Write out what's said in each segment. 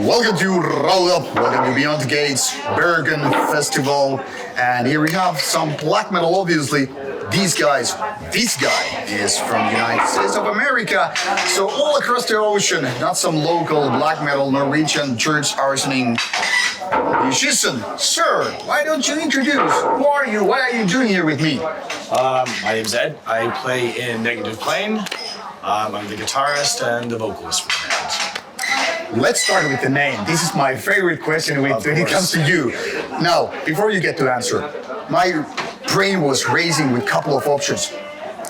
Welcome to Rauta, welcome to Beyond the Gates, Bergen Festival, and here we have some black metal, obviously. This guy is from the United States of America, so all across the ocean, not some local black metal Norwegian church arsoning musician. Sir, why don't you introduce? Who are you? What are you doing here with me? My name's Ed. I play in Negative Plane. I'm the guitarist and the vocalist for the band. Let's start with the name. This is my favorite question when it comes to you. Now, before you get to answer, my brain was racing with a couple of options.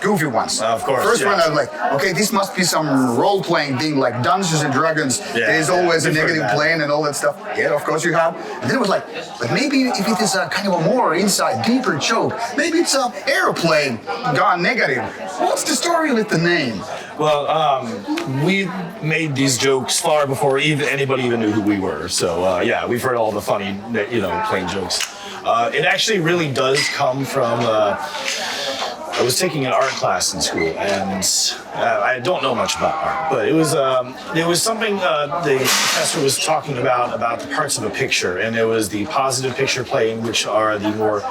Goofy ones. Of course. First one, I was like, okay, this must be some role-playing thing like Dungeons and Dragons. There's always a negative plane and all that stuff. Yeah, of course you have. And then it was like, but maybe if it is a kind of a more inside, deeper joke, maybe it's an airplane gone negative. What's the story with the name? Well, we made these jokes far before anybody even knew who we were. So yeah, we've heard all the funny, plane jokes. It actually really does come from. I was taking an art class in school, and I don't know much about art, but it was something the professor was talking about the parts of a picture, and it was the positive picture plane, which are the more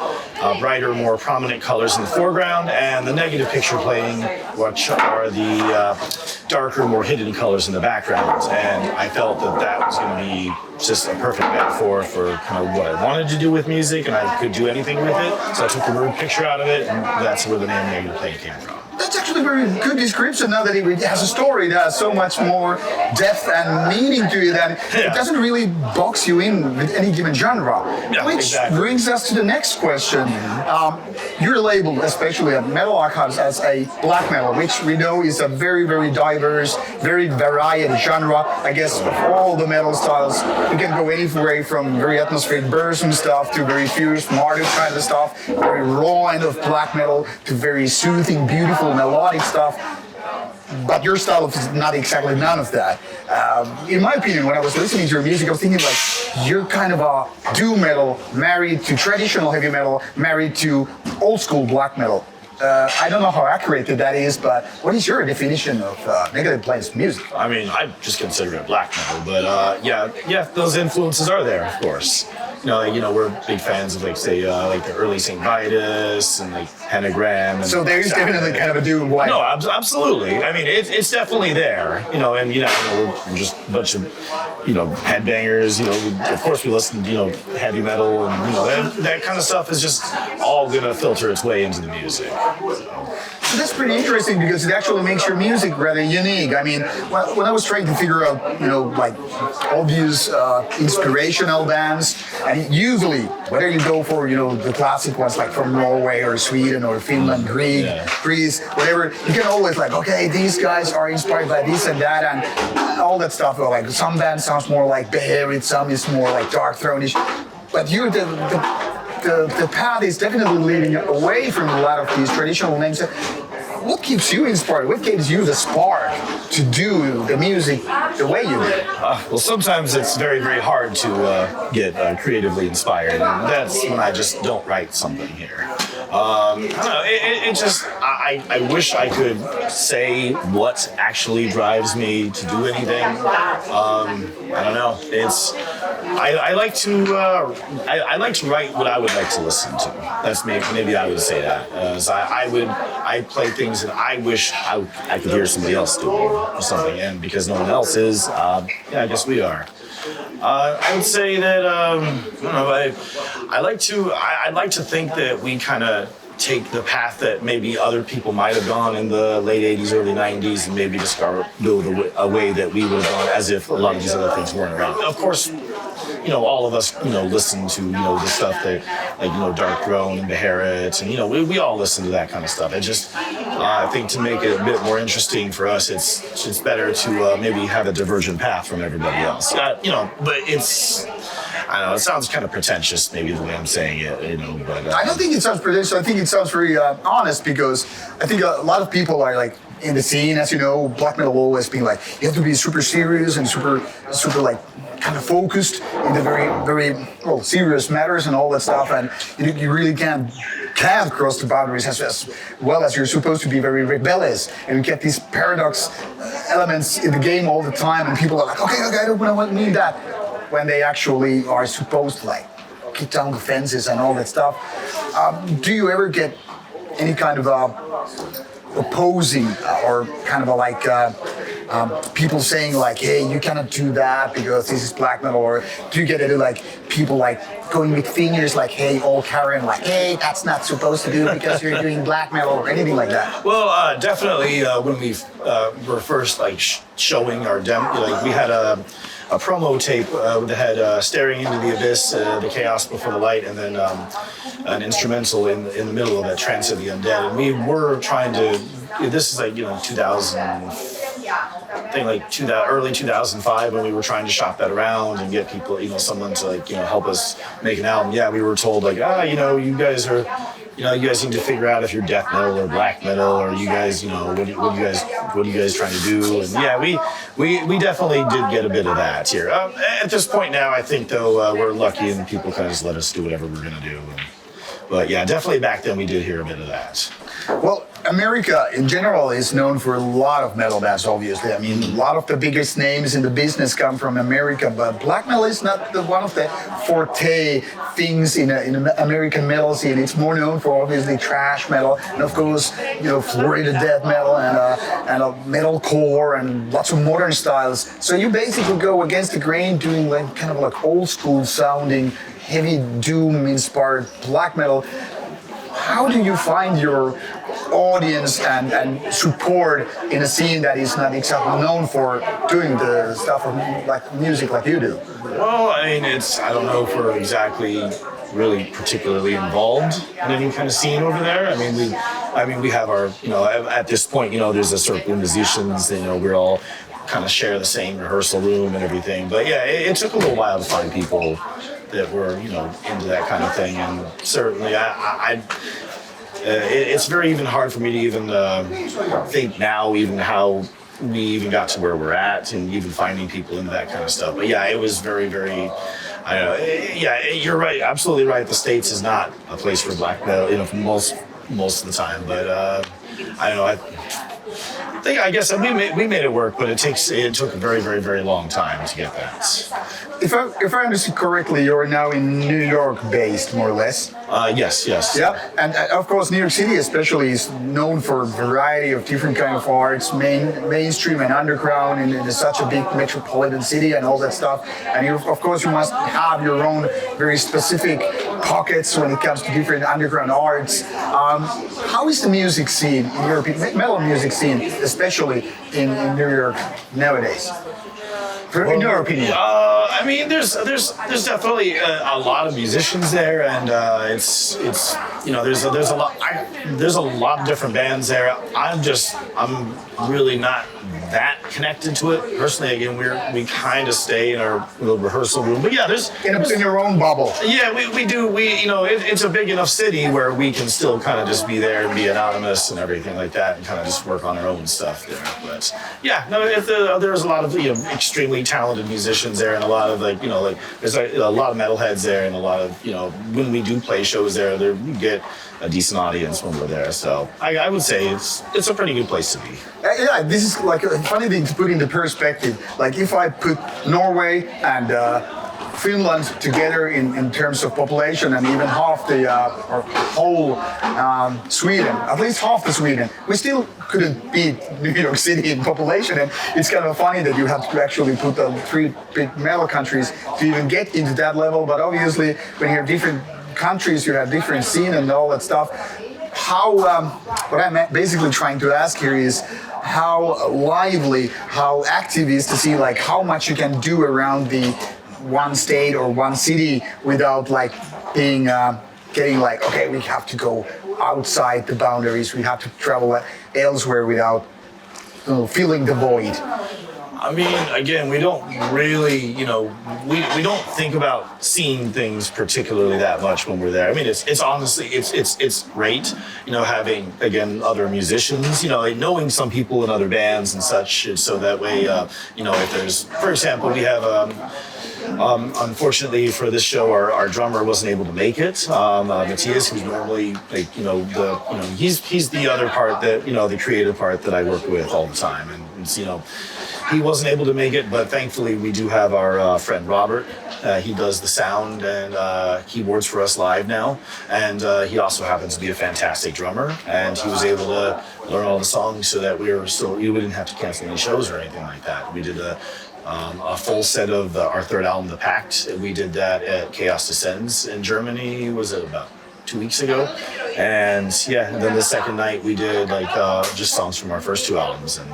brighter, more prominent colors in the foreground, and the negative picture plane, which are the darker, more hidden colors in the background. And I felt that was going to be just a perfect metaphor for kind of what I wanted to do with music, and I could do anything with it. So I took the word picture out of it, and that's where the name Negative Plane came from. That's actually a very good description now that it has a story that has so much more depth and meaning to it, and it doesn't really box you in with any given genre. Yeah, which brings us to the next question. You're labeled, especially at Metal Archives, as a black metal, which we know is a very, very diverse, very varied genre. I guess of all the metal styles, you can go anywhere from very atmospheric bursting stuff to very fierce martyr kind of stuff, very raw end of black metal to very soothing, beautiful, melodic stuff. But your style is not exactly none of that. In my opinion, when I was listening to your music, I was thinking like, you're kind of a doom metal married to traditional heavy metal, married to old school black metal. I don't know how accurate that is, but what is your definition of Negative Plane's music? I mean, I just consider it black metal, but yeah, those influences are there, of course. We're big fans of like the early St. Vitus and like Pentagram. And so there is definitely kind of a doom white. No, absolutely. I mean, it's definitely there. We're just a bunch of headbangers. Of course we listen to heavy metal and that kind of stuff is just all gonna filter its way into the music. So that's pretty interesting because it actually makes your music rather unique. I mean, when I was trying to figure out, like obvious inspirational bands, and usually whether you go for, the classic ones like from Norway or Sweden or Finland, Greece, whatever, you can always like, okay, these guys are inspired by this and that and all that stuff. Or like some band sounds more like Beherit, some is more like Dark Throne-ish. But you're the path is definitely leading away from a lot of these traditional names. What keeps you inspired? What gives you the spark to do the music the way you do? Well, sometimes it's very, very hard to get creatively inspired, and that's when I just don't write something here. I don't know. I wish I could say what actually drives me to do anything. I don't know. I like to write what I would like to listen to. That's maybe I would say that. I play things that I wish I could hear somebody else doing or something, and because no one else is, I guess we are. I would say that I'd like to think that we kind of take the path that maybe other people might have gone in the late 80s, early 90s, and maybe just go a way that we would have gone as if a lot of these other things weren't around. Of course, all of us, listen to, the stuff that, like, Dark Throne and Beherit, and, we all listen to that kind of stuff. It just, I think to make it a bit more interesting for us, it's better to maybe have a divergent path from everybody else. But it's, I don't know, it sounds kind of pretentious, maybe the way I'm saying it, but... I don't think it sounds pretentious. I think it sounds very honest, because I think a lot of people are like, in the scene, as you know, black metal always being like, you have to be super serious and super like kind of focused in the very, very serious matters and all that stuff, and you really can't can't cross the boundaries as well as you're supposed to be very rebellious, and you get these paradox elements in the game all the time, and people are like, okay, I don't want to need that, when they actually are supposed to like kick down the fences and all that stuff. Do you ever get any kind of opposing or kind of people saying like, hey, you cannot do that because this is black metal, or do you get it like people like going with fingers like, hey, all Karen, like, hey, that's not supposed to do because you're doing black metal or anything like that? Well, definitely when we were first like showing our demo, like we had a promo tape that had Staring into the Abyss, The Chaos Before the Light, and then an instrumental in the middle of that, Trance of the Undead. And we were trying to, this is like, 2000, I think like early 2005, when we were trying to shop that around and get people, someone to like, help us make an album. Yeah, we were told like, you guys are, you guys need to figure out if you're death metal or black metal, or you guys, what are you guys trying to do? And yeah, we definitely did get a bit of that here. At this point now, I think though we're lucky and people kind of just let us do whatever we're gonna do. But yeah, definitely back then we did hear a bit of that. Well, America in general is known for a lot of metal bands, obviously. I mean, a lot of the biggest names in the business come from America, but black metal is not one of the forte things in an American metal scene. It's more known for obviously thrash metal, and of course, Florida death metal and metalcore and lots of modern styles. So you basically go against the grain, doing like kind of like old school sounding, heavy doom inspired black metal. How do you find your audience and support in a scene that is not exactly known for doing the stuff of like music like you do? Well, I mean, I don't know if we're exactly really particularly involved in any kind of scene over there. I mean, we have our, at this point, there's a circle of musicians, we're all kind of share the same rehearsal room and everything. But yeah, it took a little while to find people that were, into that kind of thing. And certainly it's very even hard for me to even think now even how we even got to where we're at and even finding people into that kind of stuff. But yeah, it was very, very, I don't know. Yeah, you're right. Absolutely right. The States is not a place for black metal, for most of the time. But I don't know. I guess we made it work, but it took a very, very, very long time to get that. If I understood correctly, you're now in New York based, more or less. Yes. Yeah, and of course, New York City especially is known for a variety of different kind of arts, mainstream and underground, in such a big metropolitan city and all that stuff. And of course, you must have your own very specific pockets when it comes to different underground arts. How is the music scene in Europe, metal music scene, especially in New York nowadays? In your opinion? I mean, there's definitely a lot of musicians there, and it's there's a lot of different bands there. I'm really not that connected to it personally. Again, we kind of stay in our little rehearsal room, but yeah, there's in your own bubble. Yeah, we do. It's a big enough city where we can still kind of just be there and be anonymous and everything like that, and kind of just work on our own stuff there. But yeah, no, there's a lot of extremely talented musicians there, and a lot of there's a lot of metalheads there, and a lot of when we do play shows there, we get a decent audience when we're there. So I would say it's a pretty good place to be. Yeah, this is like a funny thing to put into perspective. Like if I put Norway and Finland together in terms of population, and even half the or whole Sweden, at least half the Sweden, we still couldn't beat New York City in population. And it's kind of funny that you have to actually put the three big metal countries to even get into that level. But obviously, when you have different countries, you have different scene and all that stuff. How what I'm basically trying to ask here is how lively, how active is to see like how much you can do around the one state or one city without like being getting like, okay, we have to go outside the boundaries, we have to travel elsewhere without filling the void. I mean, again, we don't really, we don't think about seeing things particularly that much when we're there. I mean, it's honestly, it's great, having, again, other musicians, knowing some people in other bands and such, so that way, if there's, for example, we have Unfortunately for this show, our drummer wasn't able to make it. Matthias, who's normally like he's the other part that the creative part that I work with all the time, and it's, he wasn't able to make it, but thankfully we do have our friend Robert. He does the sound and keyboards for us live now, and he also happens to be a fantastic drummer, and he was able to learn all the songs so that we wouldn't have to cancel any shows or anything like that. We did a full set of our third album, The Pact. We did that at Chaos Descends in Germany. Was it about 2 weeks ago? And then the second night we did just songs from our first two albums. And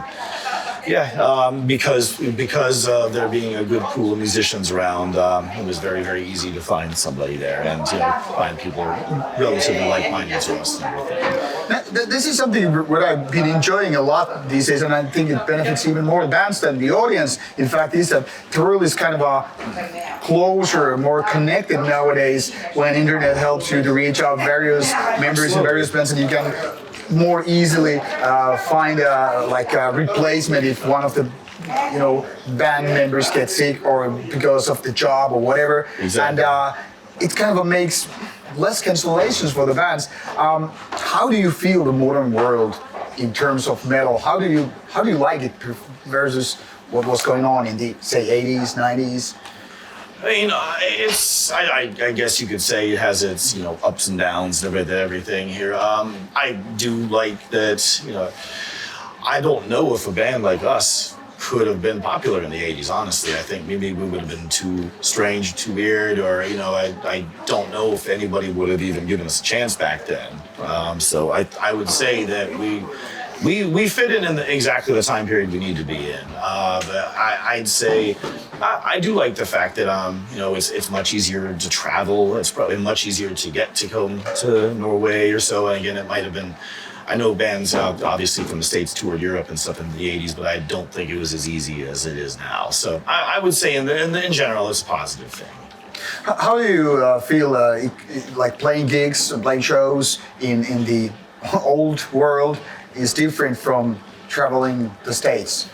because of there being a good pool of musicians around, it was very, very easy to find somebody there and find people relatively like-minded to us and everything. Now, this is something what I've been enjoying a lot these days, and I think it benefits even more the bands than the audience. In fact, is that the world is kind of a closer, more connected nowadays when internet helps you to reach out various members in various bands, and you can more easily find a replacement if one of the band members gets sick or because of the job or whatever. Exactly. And it kind of makes less cancellations for the bands. How do you feel the modern world in terms of metal? How do you like it versus what was going on in the, say, 80s, 90s? I mean, I guess you could say it has its, ups and downs and everything here. I do like that, I don't know if a band like us could have been popular in the 80s, honestly. I think maybe we would have been too strange, too weird, or, I don't know if anybody would have even given us a chance back then. So I would say that we fit in exactly the time period we need to be in. But I'd say I do like the fact that it's much easier to travel. It's probably much easier to get to come to Norway or so. And again, it might have been. I know bands obviously from the States toured Europe and stuff in the 80s, but I don't think it was as easy as it is now. So I would say in general, it's a positive thing. How do you feel like playing gigs, playing shows in the old world is different from traveling the States?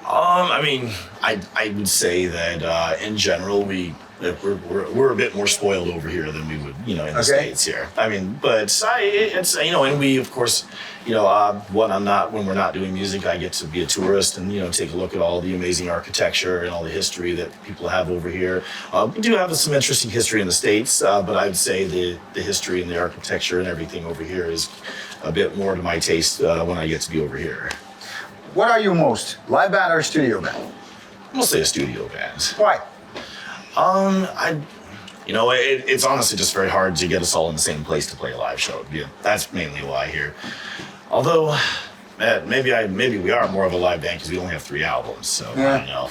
I mean, I would say that in general we're a bit more spoiled over here than we would, in the States here. I mean, but it's and we of course, when we're not doing music, I get to be a tourist and take a look at all the amazing architecture and all the history that people have over here. We do have some interesting history in the States, but I'd say the history and the architecture and everything over here is a bit more to my taste when I get to be over here. What are you most, live band or studio band? Mostly a studio band. Why? It's honestly just very hard to get us all in the same place to play a live show. Yeah, that's mainly why here. Although, maybe we are more of a live band because we only have 3 albums. So I don't know.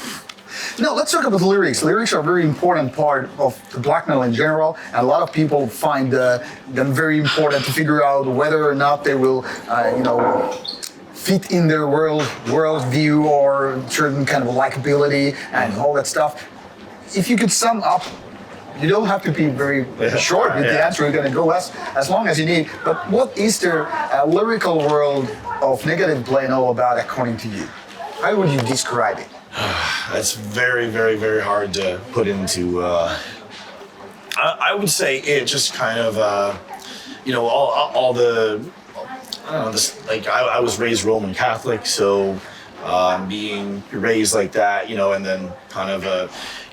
No, let's talk about the lyrics. Lyrics are a very important part of the Blackmail in general, and a lot of people find them very important to figure out whether or not they will, fit in their worldview or certain kind of likability and all that stuff. If you could sum up, you don't have to be very short with the answer. You're going to go as long as you need. But what is the lyrical world of Negative Plane all about, according to you? How would you describe it? That's very, very, very hard to put into. I would say it just kind of, all the. I don't know. I was raised Roman Catholic, so being raised like that, and then kind of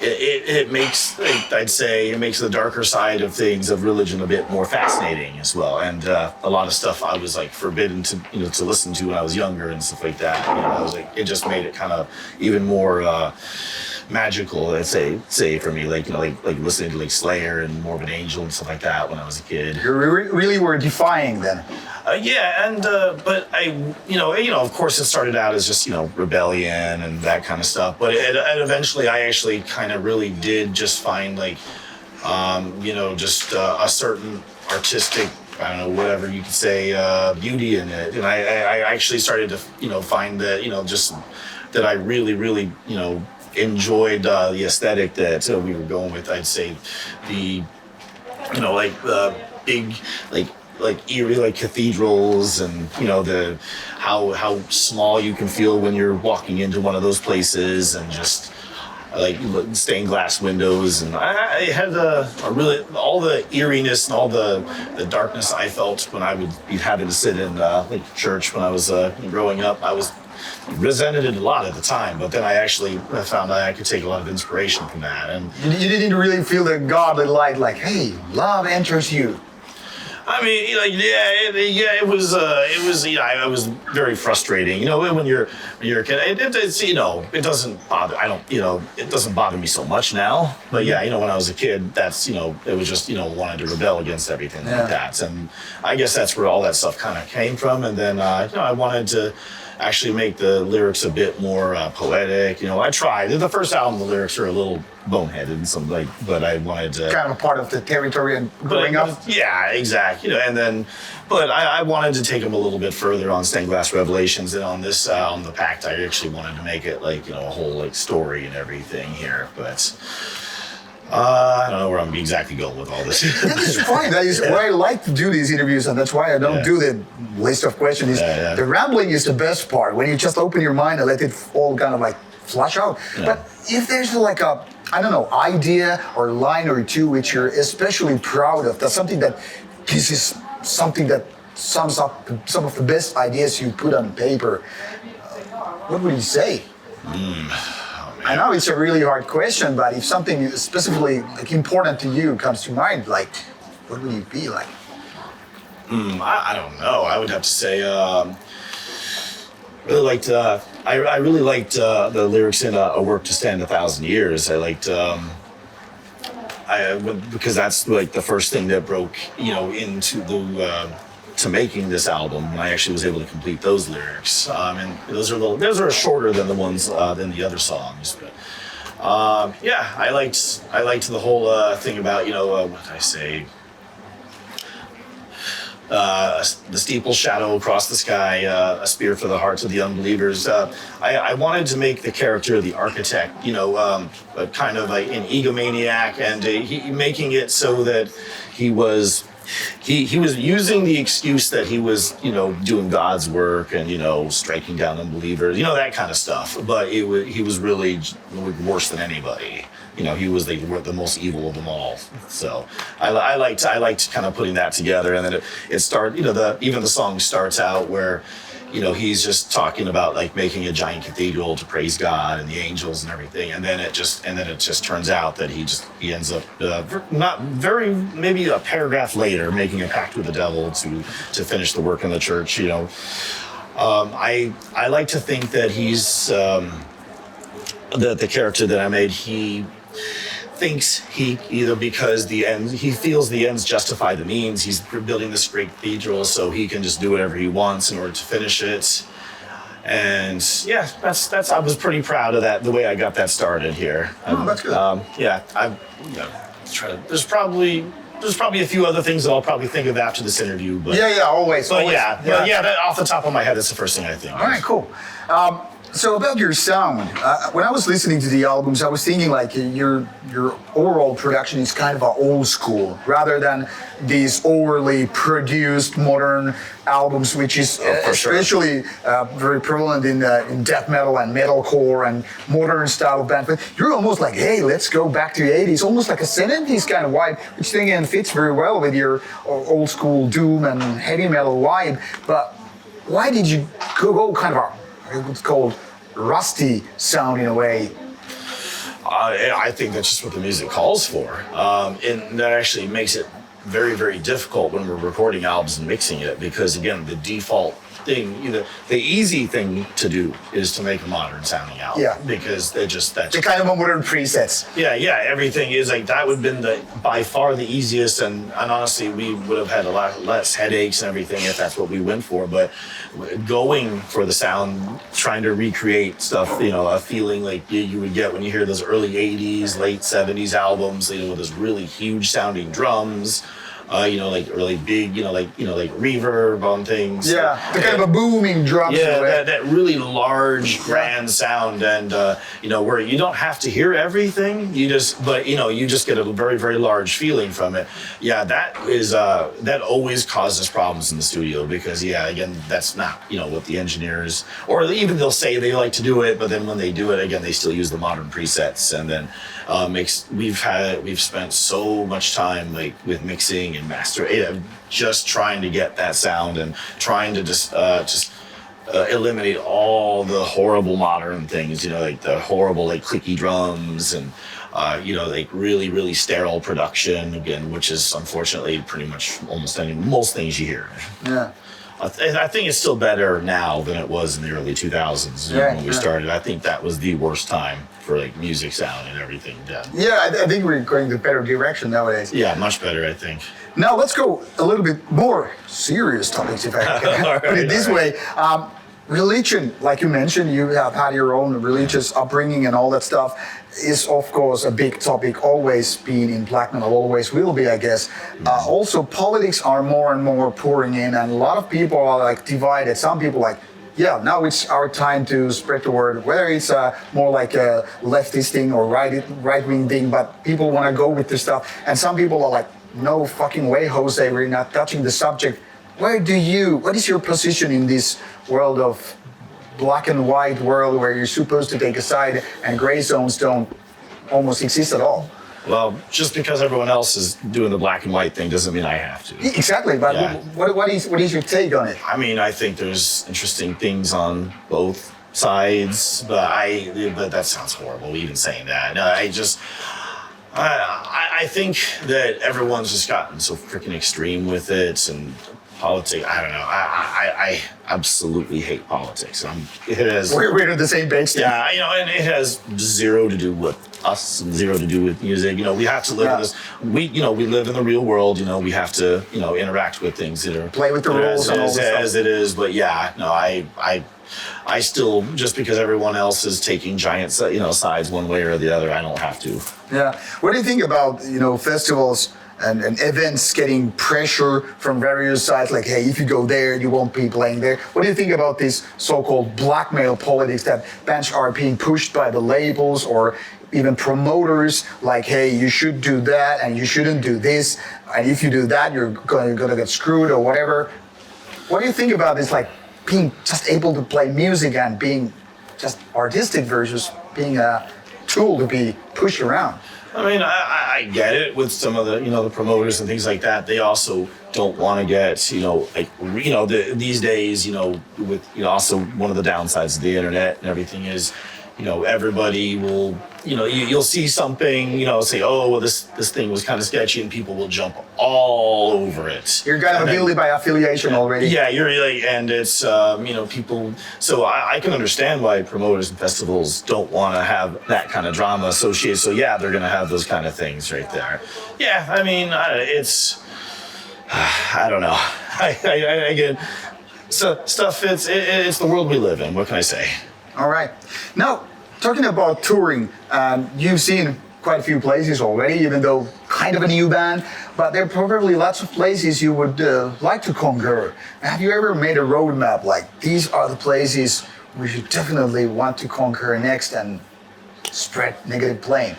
it makes, I'd say, it makes the darker side of things of religion a bit more fascinating as well. And a lot of stuff I was forbidden to to listen to when I was younger and stuff like that. I was it just made it kind of even more magical. I'd say for me, like listening to Slayer and Morbid Angel and stuff like that when I was a kid. You really were defying then. But of course it started out as just, rebellion and that kind of stuff. But and eventually I actually kind of really did just find just a certain artistic, I don't know, whatever you could say, beauty in it. And I actually started to, find that, just that I really, really, enjoyed the aesthetic that we were going with. I'd say the, big, eerie cathedrals and the how small you can feel when you're walking into one of those places, and just like stained glass windows, and I had a really all the eeriness and all the darkness I felt when I would be having to sit in like church when I was growing up. I was resented it a lot at the time, but then I actually found that I could take a lot of inspiration from that. And You didn't really feel the godly light, like, hey, love enters you. I mean, like, it was, I was very frustrating. You know, when you're a kid, it's, you know, it doesn't bother. It doesn't bother me so much now. But yeah, you know, when I was a kid, that's, you know, it was just, you know, wanted to rebel against everything like that. And I guess that's where all that stuff kind of came from. And then, you know, I wanted to actually make the lyrics a bit more poetic. You know, I tried. The first album, the lyrics are a little boneheaded and some like, but I wanted to kind of a part of the territory and growing up. Yeah, exactly. You know, and then, but I wanted to take them a little bit further on Stained Glass Revelations, and on this, on the Pact, I actually wanted to make it like, you know, a whole like story and everything here, but. I don't know where I'm exactly going with all this. That's fine. That is why I like to do these interviews, and that's why I don't do the list of questions. The rambling is the best part, when you just open your mind and let it all kind of like flush out. But if there's like a, I don't know, idea or line or two which you're especially proud of, that's something that this is something that sums up some of the best ideas you put on paper, what would you say? I know it's a really hard question, but if something specifically like important to you comes to mind, like what would it be like? I don't know. I would have to say, really liked. I really liked the lyrics in "A Work to Stand 1,000 Years." I liked. Because that's like the first thing that broke, you know, into the. To making this album, I actually was able to complete those lyrics, and those are shorter than the ones than the other songs. But yeah, I liked the whole thing about, you know, what did I say? The steeple shadow across the sky, a spear for the hearts of the unbelievers. I wanted to make the character the architect, you know, kind of like an egomaniac, and making it so that he was using the excuse that he was, you know, doing God's work and, you know, striking down unbelievers, you know, that kind of stuff. But he was really worse than anybody. You know, he was the most evil of them all. So I liked kind of putting that together. And then it started, you know, even the song starts out where, you know, he's just talking about like making a giant cathedral to praise God and the angels and everything, and then it just turns out that he ends up maybe a paragraph later making a pact with the devil to finish the work in the church. You know, I like to think that he's the character that I made. He thinks he feels the ends justify the means. He's building this great cathedral so he can just do whatever he wants in order to finish it. And yeah, that's I was pretty proud of that, the way I got that started here. That's good. There's probably a few other things that I'll probably think of after this interview, but always. Off the top of my head, that's the first thing I think. All right, cool. So about your sound, when I was listening to the albums, I was thinking like your overall production is kind of a old school rather than these overly produced modern albums, which is especially very prevalent in death metal and metalcore and modern style of band. But you're almost like, hey, let's go back to the 80s, almost like a 70s kind of vibe, which again fits very well with your old school doom and heavy metal vibe. But why did you go kind of it's called rusty sound in a way? I think that's just what the music calls for. And that actually makes it very, very difficult when we're recording albums and mixing it, because again, the default thing, you know, the easy thing to do is to make a modern sounding album. Yeah. Because that's the kind of modern presets. Yeah, everything is like that would have been by far the easiest, and honestly we would have had a lot less headaches and everything if that's what we went for. But going for the sound, trying to recreate stuff, you know, a feeling like you would get when you hear those early 80s, late 70s albums, you know, with those really huge sounding drums. like really big, like reverb on things. Yeah, the kind of a booming drum. Yeah, that really large, grand sound, and where you don't have to hear everything. You just get a very, very large feeling from it. Yeah, that always causes problems in the studio because again, that's not what the engineers or even they'll say they like to do it, but then when they do it again, they still use the modern presets, and then we've spent so much time like with mixing and mastering, just trying to get that sound and trying to just eliminate all the horrible modern things, like the horrible like clicky drums and like really, really sterile production again, which is unfortunately pretty much most things you hear. Yeah. I think it's still better now than it was in the early 2000s when we started. I think that was the worst time for like music sound and everything done. Yeah, I think we're going the better direction nowadays. Yeah, much better, I think. Now let's go a little bit more serious topics, if I can put it this way. Religion, like you mentioned, you have had your own religious upbringing and all that stuff, is of course a big topic, always been in Blackmail, always will be, I guess. Also, politics are more and more pouring in, and a lot of people are like divided. Some people like, yeah, now it's our time to spread the word, whether it's more like a leftist thing or right-wing thing, but people want to go with this stuff. And some people are like, no fucking way, Jose, we're not touching the subject. What is your position in this world of black and white world where you're supposed to take a side and gray zones don't almost exist at all? Well, just because everyone else is doing the black and white thing doesn't mean I have to. Exactly, but what is your take on it? I mean, I think there's interesting things on both sides, but that sounds horrible even saying that. No, I think that everyone's just gotten so freaking extreme with it and politics. I don't know. I absolutely hate politics. We're on the same page. Yeah, and it has zero to do with us and zero to do with music. We have to live in this. We live in the real world. We have to interact with things that are play with the rules and all this as it is. But yeah, no, I still, just because everyone else is taking giant sides one way or the other, I don't have to. Yeah. What do you think about festivals and events getting pressure from various sides, like, hey, if you go there, you won't be playing there? What do you think about this so-called blackmail politics that bands are being pushed by the labels or even promoters, like, hey, you should do that and you shouldn't do this, and if you do that, you're gonna get screwed or whatever? What do you think about this, like, being just able to play music and being just artistic versus being a tool to be pushed around? I mean, I get it with some of the, the promoters and things like that. They also don't want to get, these days, with, also one of the downsides of the internet and everything is, everybody will, you'll see something, say, oh, well, this thing was kind of sketchy, and people will jump all over it. You're kind of guilty by affiliation already. Yeah, you're really, and it's, people, so I can understand why promoters and festivals don't want to have that kind of drama associated. So yeah, they're going to have those kind of things right there. Yeah, I mean, it's, I don't know. Again, so stuff, it's the world we live in. What can I say? All right. Now, talking about touring, you've seen quite a few places already, even though kind of a new band, but there are probably lots of places you would like to conquer. Have you ever made a roadmap, like, these are the places we should definitely want to conquer next and spread negative plane?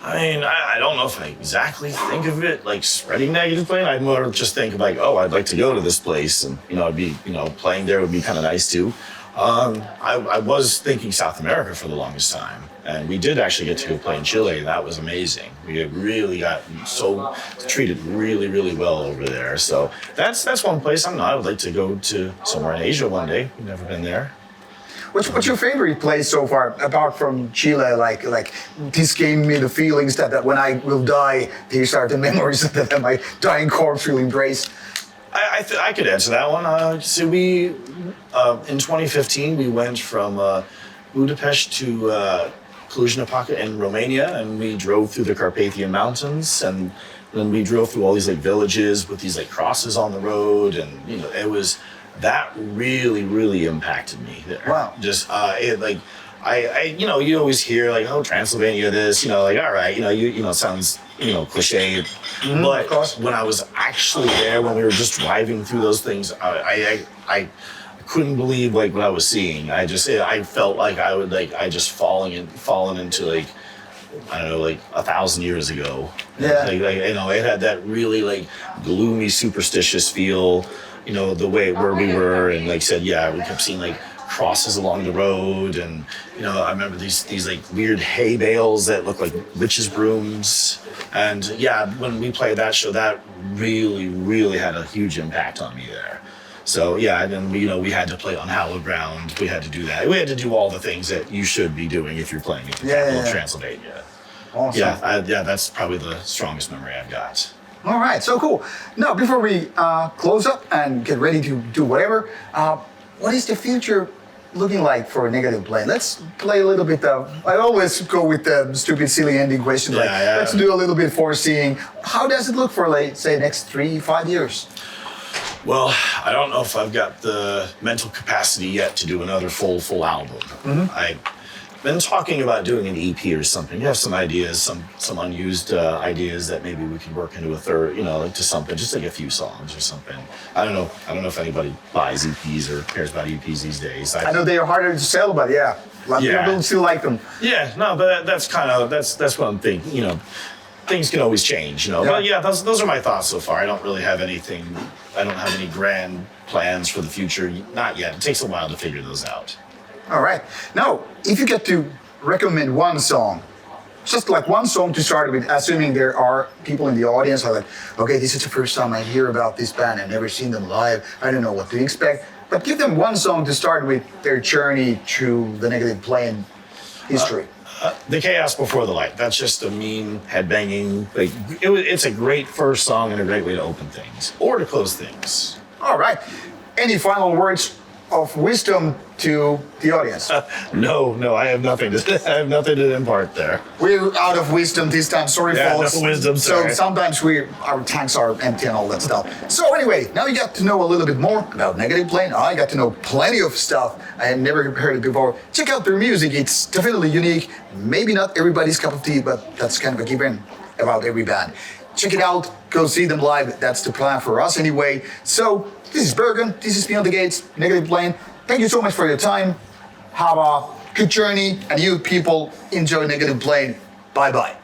I mean, I don't know if I exactly think of it like spreading negative plane. I'd more just think of like, oh, I'd like to go to this place, and I'd be, playing there would be kind of nice too. I was thinking South America for the longest time, and we did actually get to go play in Chile, and that was amazing. We had really got so treated really, really well over there. So that's one place. I would like to go to somewhere in Asia one day. We've never been there. What's your favorite place so far, apart from Chile? Like this gave me the feelings that when I will die, these are the memories that my dying corpse will embrace. I could answer that one. So we, in 2015, we went from Budapest to Cluj-Napoca in Romania, and we drove through the Carpathian Mountains, and then we drove through all these like villages with these like crosses on the road, and it was, that really, really impacted me there. Wow. Just you always hear like, oh, Transylvania, this, like, all right, it sounds, cliche. But when I was actually there, when we were just driving through those things, I couldn't believe like what I was seeing. I felt like I just fallen into like, I don't know, like 1,000 years ago. Yeah. It had that really like gloomy, superstitious feel, the way where we were, and like said, yeah, we kept seeing like crosses along the road, and I remember these like weird hay bales that look like witches' brooms, and yeah, when we played that show, that really, really had a huge impact on me there. So yeah, and then we had to play on hallowed ground. We had to do that. We had to do all the things that you should be doing if you're playing at the capital of Transylvania. Awesome. Yeah, that's probably the strongest memory I've got. All right, so cool. Now, before we close up and get ready to do whatever, what is the future looking like for Negative Plane? Let's play a little bit of, I always go with the stupid, silly ending question. Let's do a little bit foreseeing. How does it look for, like, say, next 3-5 years? Well, I don't know if I've got the mental capacity yet to do another full album. I've been talking about doing an EP or something. You have some ideas, some unused ideas that maybe we can work into a third, to something, just like a few songs or something. I don't know if anybody buys EPs or cares about EPs these days. I know they are harder to sell, but yeah, a lot of people still like them. Yeah, no, but that's what I'm thinking. Things can always change, But yeah, those are my thoughts so far. I don't really have anything. I don't have any grand plans for the future. Not yet. It takes a while to figure those out. All right. Now, if you get to recommend one song, just like one song to start with, assuming there are people in the audience who are like, okay, this is the first time I hear about this band. I've never seen them live. I don't know what to expect. But give them one song to start with their journey through the Negative Plane history. The Chaos Before the Light. That's just a mean headbanging. It's a great first song and a great way to open things or to close things. All right. Any final words of wisdom to the audience? No, I have nothing to impart there. We're out of wisdom this time. Sorry, folks. No wisdom. Sorry. So sometimes our tanks are empty and all that stuff. So anyway, now you got to know a little bit more about Negative Plane. I got to know plenty of stuff I had never heard it before. Check out their music. It's definitely unique. Maybe not everybody's cup of tea, but that's kind of a given about every band. Check it out. Go see them live. That's the plan for us anyway. So this is Bergen. This is Beyond the Gates, Negative Plane. Thank you so much for your time. Have a good journey, and you people enjoy Negative Plane. Bye-bye.